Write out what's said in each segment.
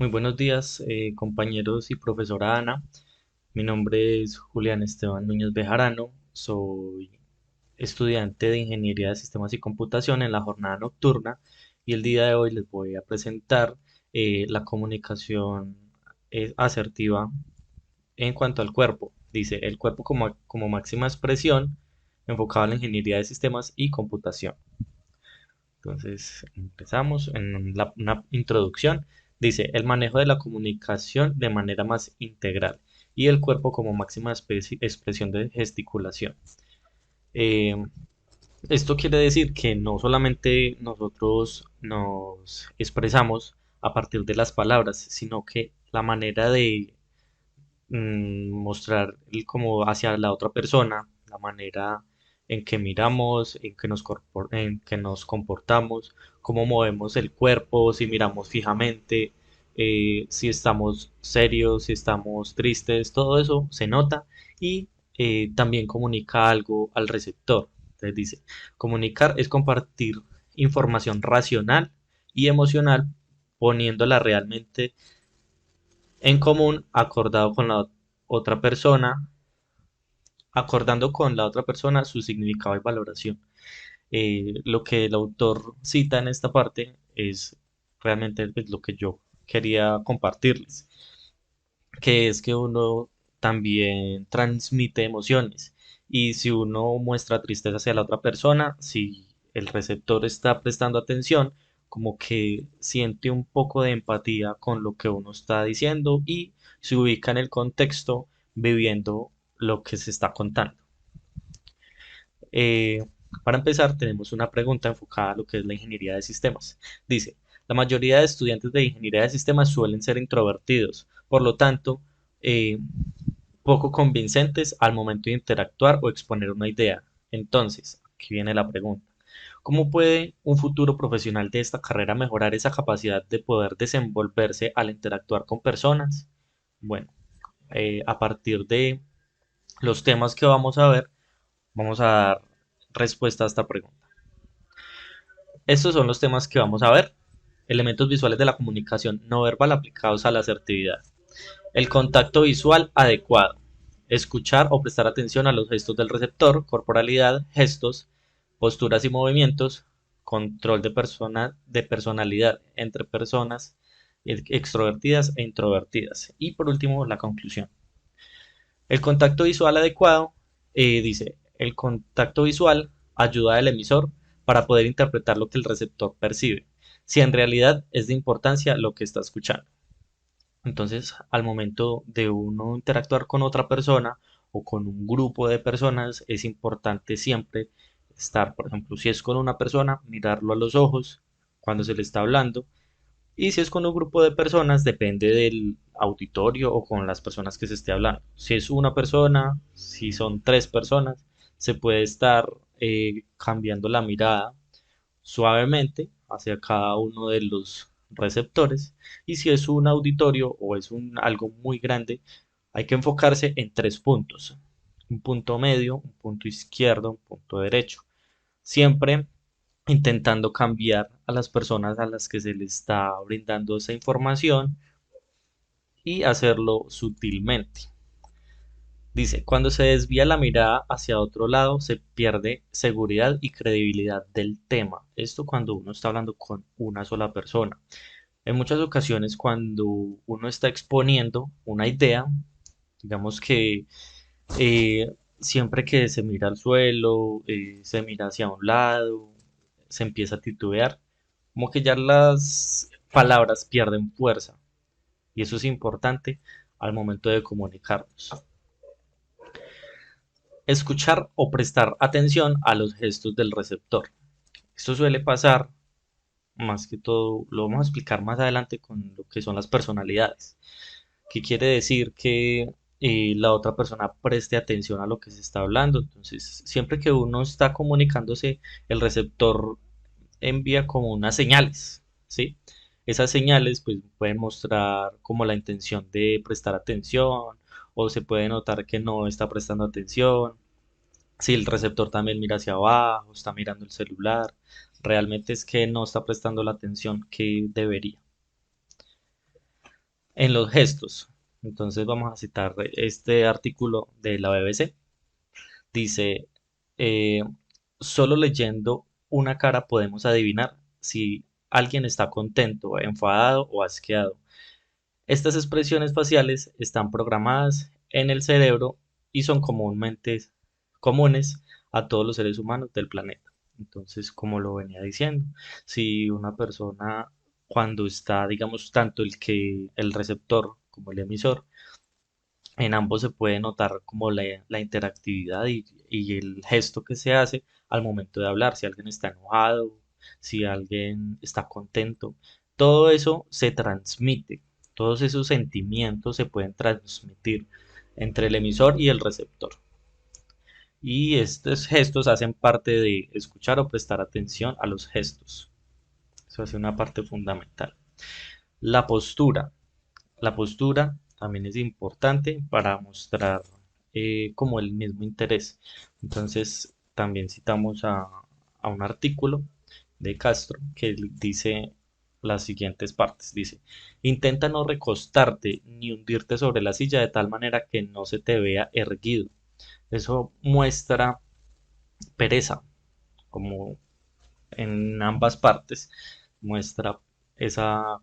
Muy buenos días, compañeros y profesora Ana. Mi nombre es Julián Esteban Núñez Bejarano. Soy estudiante de Ingeniería de Sistemas y Computación en la jornada nocturna y el día de hoy les voy a presentar la comunicación asertiva en cuanto al cuerpo. Dice, el cuerpo como máxima expresión enfocado en la ingeniería de sistemas y computación. Entonces, empezamos en una introducción. Dice, el manejo de la comunicación de manera más integral y el cuerpo como máxima expresión de gesticulación. Eh, Esto quiere decir que no solamente nosotros nos expresamos a partir de las palabras, sino que la manera de mostrar como hacia la otra persona, la manera en que miramos, en que nos comportamos, cómo movemos el cuerpo, si miramos fijamente, si estamos serios, si estamos tristes, todo eso se nota y también comunica algo al receptor. Entonces dice, comunicar es compartir información racional y emocional poniéndola realmente en común, otra persona, acordando con la otra persona su significado y valoración. Lo que el autor cita en esta parte es realmente pues, lo que yo quería compartirles, que es que uno también transmite emociones y si uno muestra tristeza hacia la otra persona, si el receptor está prestando atención, como que siente un poco de empatía con lo que uno está diciendo y se ubica en el contexto viviendo lo que se está contando. Eh, para empezar, tenemos una pregunta enfocada a lo que es la ingeniería de sistemas. Dice, la mayoría de estudiantes de ingeniería de sistemas suelen ser introvertidos, por lo tanto, eh, poco convincentes al momento de interactuar o exponer una idea. Entonces, aquí viene la pregunta. ¿Cómo puede un futuro profesional de esta carrera mejorar esa capacidad de poder desenvolverse al interactuar con personas? Bueno, a partir de los temas que vamos a ver, vamos a dar respuesta a esta pregunta. Estos son los temas que vamos a ver. Elementos visuales de la comunicación no verbal aplicados a la asertividad. El contacto visual adecuado. Escuchar o prestar atención a los gestos del receptor, corporalidad, gestos, posturas y movimientos, control de personalidad entre personas extrovertidas e introvertidas. Y por último, la conclusión. El contacto visual adecuado dice, el contacto visual ayuda al emisor para poder interpretar lo que el receptor percibe, si en realidad es de importancia lo que está escuchando. Entonces, al momento de uno interactuar con otra persona o con un grupo de personas, es importante siempre estar, por ejemplo, si es con una persona, mirarlo a los ojos cuando se le está hablando. Y si es con un grupo de personas, depende del auditorio o con las personas que se esté hablando. Si es una persona, si son tres personas, se puede estar cambiando la mirada suavemente hacia cada uno de los receptores. Y si es un auditorio o es algo muy grande, hay que enfocarse en tres puntos. Un punto medio, un punto izquierdo, un punto derecho. Siempre intentando cambiar a las personas a las que se les está brindando esa información y hacerlo sutilmente. Dice, cuando se desvía la mirada hacia otro lado, se pierde seguridad y credibilidad del tema. Esto cuando uno está hablando con una sola persona. En muchas ocasiones cuando uno está exponiendo una idea, digamos que siempre que se mira al suelo, se mira hacia un lado, se empieza a titubear, como que ya las palabras pierden fuerza y eso es importante al momento de comunicarnos. Escuchar o prestar atención a los gestos del receptor. Esto suele pasar, más que todo, lo vamos a explicar más adelante con lo que son las personalidades, que quiere decir que la otra persona preste atención a lo que se está hablando. Entonces, siempre que uno está comunicándose, el receptor envía como unas señales, ¿sí? Esas señales pues pueden mostrar como la intención de prestar atención o se puede notar que no está prestando atención. Si el receptor también mira hacia abajo, está mirando el celular, realmente es que no está prestando la atención que debería. en los gestos. Entonces vamos a citar este artículo de la BBC. Dice, eh, solo leyendo una cara podemos adivinar si alguien está contento, enfadado o asqueado. Estas expresiones faciales están programadas en el cerebro y son comúnmente comunes a todos los seres humanos del planeta. Entonces, como lo venía diciendo, si una persona cuando está, digamos, tanto el receptor como el emisor, en ambos se puede notar como la interactividad y el gesto que se hace al momento de hablar, si alguien está enojado, si alguien está contento, todo eso se transmite, todos esos sentimientos se pueden transmitir entre el emisor y el receptor. Y estos gestos hacen parte de escuchar o prestar atención a los gestos. Eso es una parte fundamental. La postura. La postura también es importante para mostrar como el mismo interés. Entonces, también citamos a un artículo de Castro que dice las siguientes partes. Dice, intenta no recostarte ni hundirte sobre la silla de tal manera que no se te vea erguido. Eso muestra pereza, como en ambas partes, muestra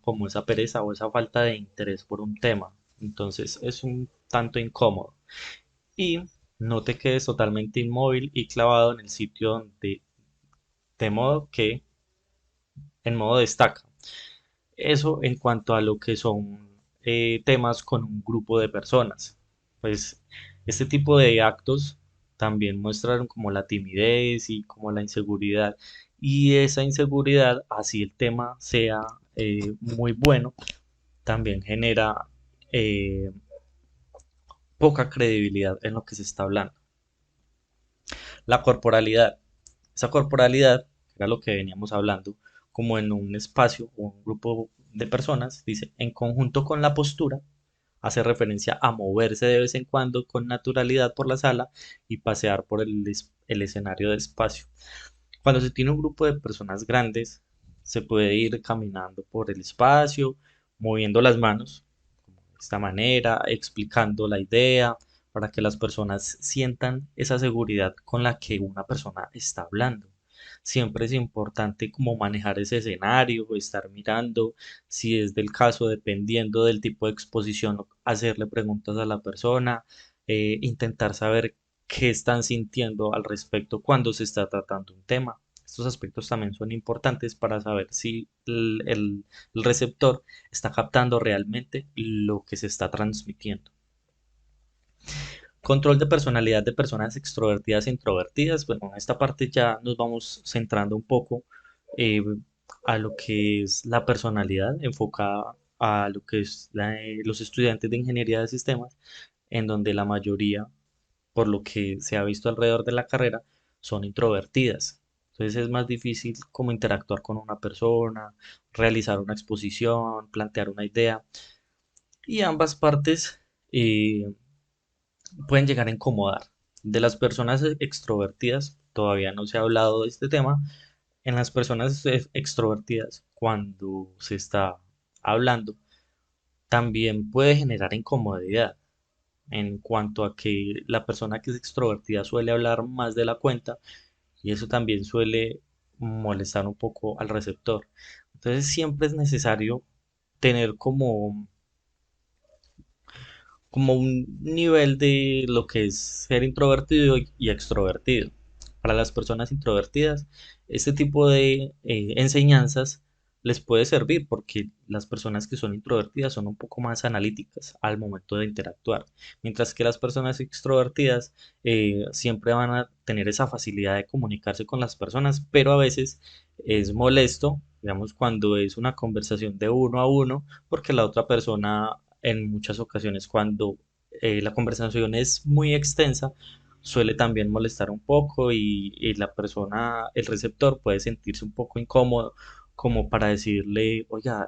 como esa pereza o esa falta de interés por un tema. Entonces es un tanto incómodo. Y no te quedes totalmente inmóvil y clavado en el sitio de modo que en modo destaca. Eso en cuanto a lo que son temas con un grupo de personas. Pues este tipo de actos también muestran como la timidez y como la inseguridad. Y esa inseguridad, así el tema sea muy bueno, también genera eh, poca credibilidad en lo que se está hablando. La corporalidad. Esa corporalidad, que era lo que veníamos hablando, como en un espacio o un grupo de personas, dice, en conjunto con la postura, hace referencia a moverse de vez en cuando con naturalidad por la sala y pasear por el escenario de espacio. Cuando se tiene un grupo de personas grandes, se puede ir caminando por el espacio, moviendo las manos, como de esta manera, explicando la idea, para que las personas sientan esa seguridad con la que una persona está hablando. Siempre es importante como manejar ese escenario, estar mirando, si es del caso, dependiendo del tipo de exposición, hacerle preguntas a la persona, intentar saber qué están sintiendo al respecto cuando se está tratando un tema. Estos aspectos también son importantes para saber si el receptor está captando realmente lo que se está transmitiendo. Control de personalidad de personas extrovertidas e introvertidas. Bueno, en esta parte ya nos vamos centrando un poco eh, a lo que es la personalidad enfocada a lo que es los estudiantes de ingeniería de sistemas, en donde la mayoría, por lo que se ha visto alrededor de la carrera, son introvertidas. Entonces es más difícil como interactuar con una persona, realizar una exposición, plantear una idea. Y ambas partes pueden llegar a incomodar. De las personas extrovertidas, todavía no se ha hablado de este tema. En las personas extrovertidas, cuando se está hablando, también puede generar incomodidad en cuanto a que la persona que es extrovertida suele hablar más de la cuenta y eso también suele molestar un poco al receptor. Entonces siempre es necesario tener como un nivel de lo que es ser introvertido y extrovertido. Para las personas introvertidas, este tipo de enseñanzas les puede servir porque las personas que son introvertidas son un poco más analíticas al momento de interactuar, mientras que las personas extrovertidas siempre van a tener esa facilidad de comunicarse con las personas, pero a veces es molesto, digamos, cuando es una conversación de uno a uno, porque la otra persona en muchas ocasiones cuando la conversación es muy extensa, suele también molestar un poco y la persona, el receptor puede sentirse un poco incómodo como para decirle, oiga,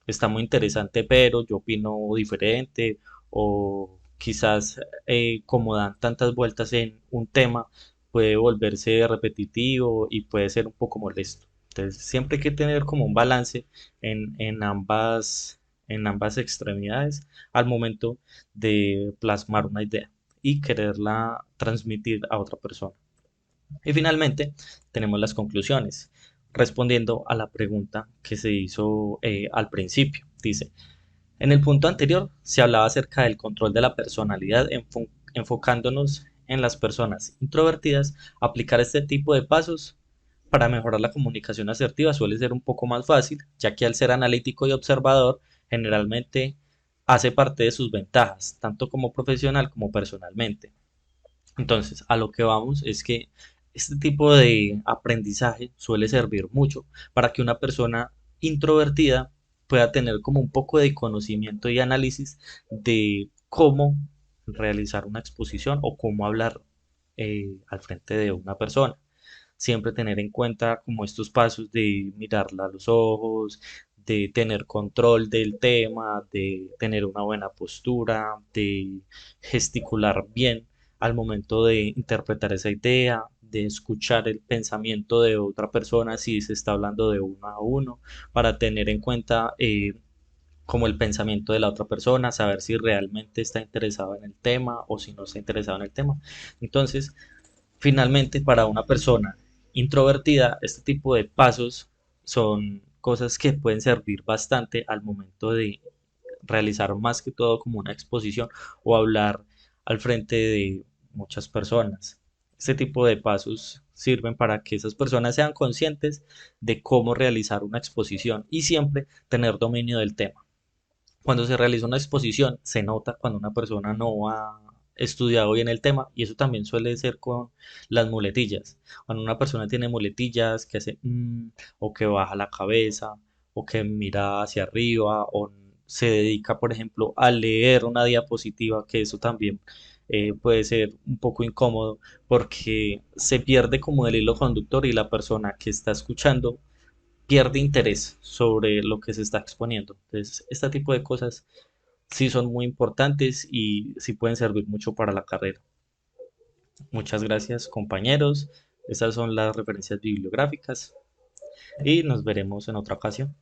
está muy interesante, pero yo opino diferente o quizás como dan tantas vueltas en un tema, puede volverse repetitivo y puede ser un poco molesto. Entonces, siempre hay que tener como un balance en ambas en ambas extremidades al momento de plasmar una idea y quererla transmitir a otra persona. Y finalmente tenemos las conclusiones, respondiendo a la pregunta que se hizo al principio. Dice, en el punto anterior se hablaba acerca del control de la personalidad, enfocándonos en las personas introvertidas. Aplicar este tipo de pasos para mejorar la comunicación asertiva suele ser un poco más fácil, ya que al ser analítico y observador, generalmente hace parte de sus ventajas, tanto como profesional como personalmente. Entonces, a lo que vamos es que este tipo de aprendizaje suele servir mucho para que una persona introvertida pueda tener como un poco de conocimiento y análisis de cómo realizar una exposición o cómo hablar al frente de una persona. Siempre tener en cuenta como estos pasos de mirarla a los ojos, de tener control del tema, de tener una buena postura, de gesticular bien al momento de interpretar esa idea, de escuchar el pensamiento de otra persona si se está hablando de uno a uno, para tener en cuenta como el pensamiento de la otra persona, saber si realmente está interesado en el tema o si no está interesado en el tema. Entonces, finalmente, para una persona introvertida, este tipo de pasos son cosas que pueden servir bastante al momento de realizar más que todo como una exposición o hablar al frente de muchas personas. Este tipo de pasos sirven para que esas personas sean conscientes de cómo realizar una exposición y siempre tener dominio del tema. Cuando se realiza una exposición, se nota cuando una persona no ha estudiado bien el tema y eso también suele ser con las muletillas. Cuando una persona tiene muletillas que hace o que baja la cabeza o que mira hacia arriba o se dedica, por ejemplo, a leer una diapositiva, que eso también puede ser un poco incómodo porque se pierde como el hilo conductor y la persona que está escuchando pierde interés sobre lo que se está exponiendo. Entonces, este tipo de cosas sí son muy importantes y sí pueden servir mucho para la carrera. Muchas gracias, compañeros. Estas son las referencias bibliográficas y nos veremos en otra ocasión.